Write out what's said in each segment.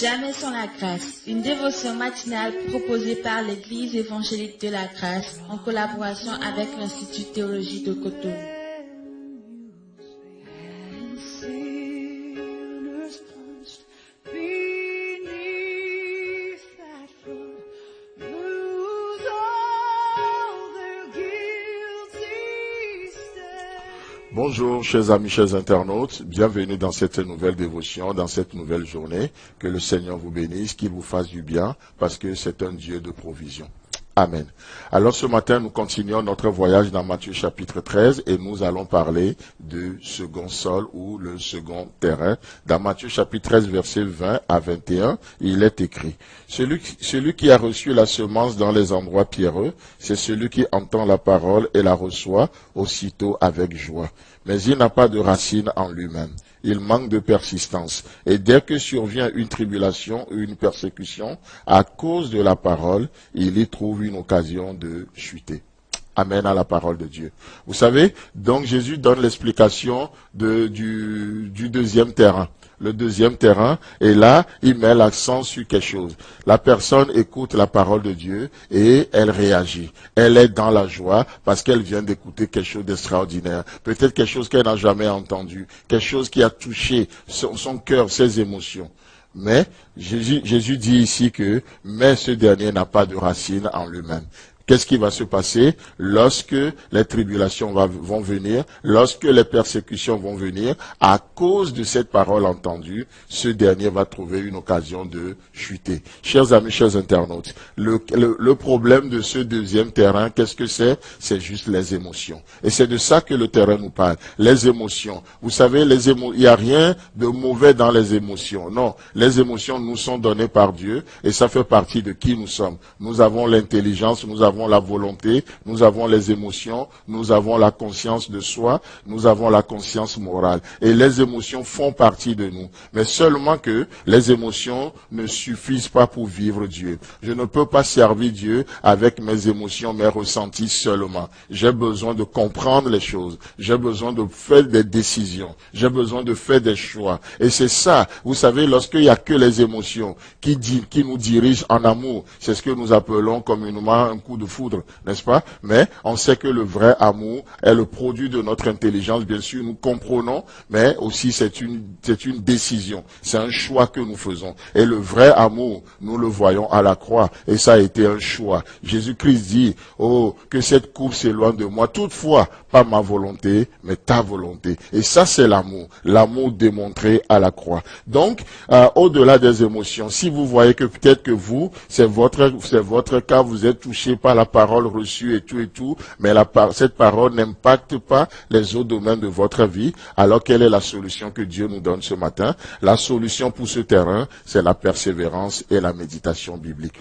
Jamais sans la grâce. Une dévotion matinale proposée par l'Église évangélique de la grâce en collaboration avec l'Institut de théologie de Cotonou. Bonjour chers amis, chers internautes, bienvenue dans cette nouvelle dévotion, dans cette nouvelle journée. Que le Seigneur vous bénisse, qu'il vous fasse du bien, parce que c'est un Dieu de provision. Amen. Alors ce matin, nous continuons notre voyage dans Matthieu chapitre 13 et nous allons parler du second sol ou le second terrain. Dans Matthieu chapitre 13, versets 20 à 21, il est écrit: Celui qui a reçu la semence dans les endroits pierreux, c'est celui qui entend la parole et la reçoit aussitôt avec joie. Mais il n'a pas de racine en lui-même. Il manque de persistance. Et dès que survient une tribulation ou une persécution, à cause de la parole, il y trouve une occasion de chuter. Amen à la parole de Dieu. Vous savez, donc Jésus donne l'explication du deuxième terrain. Le deuxième terrain, et là, il met l'accent sur quelque chose. La personne écoute la parole de Dieu et elle réagit. Elle est dans la joie parce qu'elle vient d'écouter quelque chose d'extraordinaire. Peut-être quelque chose qu'elle n'a jamais entendu. Quelque chose qui a touché son cœur, ses émotions. Mais Jésus dit ici que mais ce dernier n'a pas de racine en lui-même. Qu'est-ce qui va se passer lorsque les tribulations vont venir, lorsque les persécutions vont venir? À cause de cette parole entendue, ce dernier va trouver une occasion de chuter. Chers amis, chers internautes, le problème de ce deuxième terrain, qu'est-ce que c'est? C'est juste les émotions. Et c'est de ça que le terrain nous parle. Les émotions. Vous savez, il n'y a rien de mauvais dans les émotions. Non, les émotions nous sont données par Dieu et ça fait partie de qui nous sommes. Nous avons l'intelligence, nous avons la volonté, nous avons les émotions, nous avons la conscience de soi, nous avons la conscience morale. Et les émotions font partie de nous. Mais seulement que les émotions ne suffisent pas pour vivre Dieu. Je ne peux pas servir Dieu avec mes émotions, mes ressentis seulement. J'ai besoin de comprendre les choses. J'ai besoin de faire des décisions. J'ai besoin de faire des choix. Et c'est ça, vous savez, lorsqu'il n'y a que les émotions qui nous dirigent en amour, c'est ce que nous appelons communément un coup de foudre, n'est-ce pas? Mais on sait que le vrai amour est le produit de notre intelligence, bien sûr, nous comprenons, mais aussi c'est une décision, c'est un choix que nous faisons. Et le vrai amour, nous le voyons à la croix, et ça a été un choix. Jésus-Christ dit, oh, que cette coupe s'éloigne de moi, toutefois, pas ma volonté, mais ta volonté. Et ça, c'est l'amour démontré à la croix. Donc, au-delà des émotions, si vous voyez que peut-être que vous, c'est votre cas, vous êtes touché par la parole reçue et tout, mais cette parole n'impacte pas les autres domaines de votre vie, alors quelle est la solution que Dieu nous donne ce matin? La solution pour ce terrain, c'est la persévérance et la méditation biblique.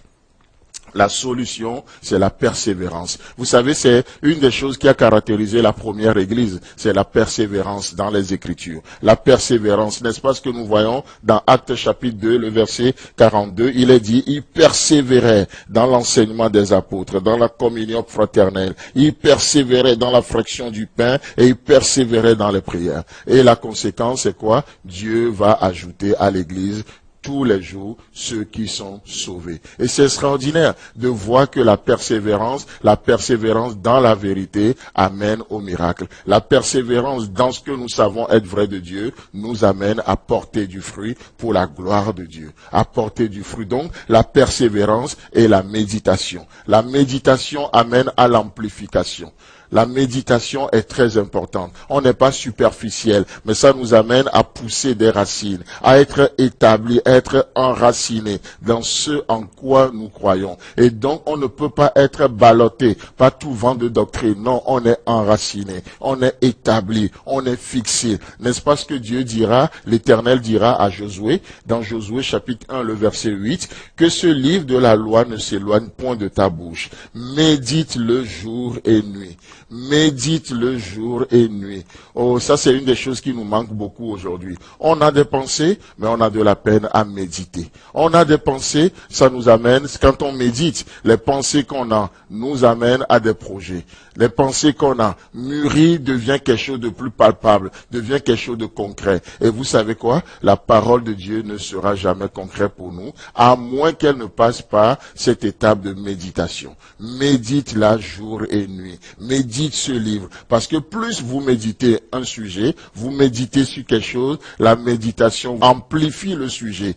La solution, c'est la persévérance. Vous savez, c'est une des choses qui a caractérisé la première église, c'est la persévérance dans les Écritures. La persévérance, n'est-ce pas ce que nous voyons dans Actes chapitre 2, le verset 42, il est dit, ils persévéraient dans l'enseignement des apôtres, dans la communion fraternelle, ils persévéraient dans la fraction du pain et ils persévéraient dans les prières. Et la conséquence, c'est quoi? Dieu va ajouter à l'église tous les jours ceux qui sont sauvés. Et c'est extraordinaire de voir que la persévérance dans la vérité amène au miracle. La persévérance dans ce que nous savons être vrai de Dieu nous amène à porter du fruit pour la gloire de Dieu. À porter du fruit. Donc, la persévérance et la méditation. La méditation amène à l'amplification. La méditation est très importante. On n'est pas superficiel, mais ça nous amène à pousser des racines, à être établi, à être enraciné dans ce en quoi nous croyons. Et donc, on ne peut pas être ballotté par tout vent de doctrine. Non, on est enraciné, on est établi, on est fixé. N'est-ce pas ce que Dieu dira, l'Éternel dira à Josué, dans Josué chapitre 1, le verset 8, que ce livre de la loi ne s'éloigne point de ta bouche. Médite-le jour et nuit. Médite-le jour et nuit. Oh, ça c'est une des choses qui nous manque beaucoup aujourd'hui. On a des pensées, mais on a de la peine à méditer. On a des pensées, ça nous amène, quand on médite, les pensées qu'on a nous amènent à des projets. les pensées qu'on a mûries devient quelque chose de plus palpable, devient quelque chose de concret. Et vous savez quoi? La parole de Dieu ne sera jamais concrète pour nous, à moins qu'elle ne passe par cette étape de méditation. Médite-la jour et nuit. Médite ce livre. Parce que plus vous méditez un sujet, vous méditez sur quelque chose, la méditation amplifie le sujet.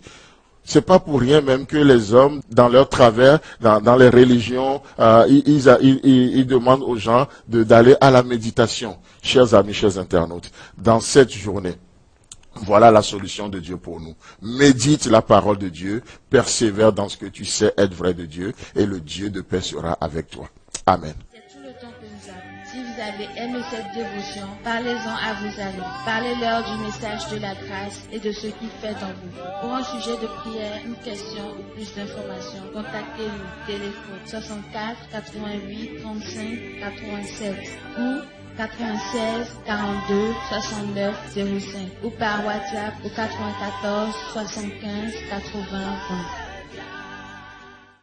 C'est pas pour rien même que les hommes, dans leur travers, dans les religions, ils demandent aux gens d'aller à la méditation. Chers amis, chers internautes, dans cette journée, voilà la solution de Dieu pour nous. Médite la parole de Dieu, persévère dans ce que tu sais être vrai de Dieu, et le Dieu de paix sera avec toi. Amen. C'est tout le temps que nous avons. Si vous avez aimé cette dévotion, parlez-en à vos amis. Parlez-leur du message de la grâce et de ce qu'il fait dans vous. Pour un sujet de prière, une question ou plus d'informations, contactez-nous. Téléphone 64 88 35 87 ou 96 42 69 05 ou par WhatsApp au 94 75 80 20.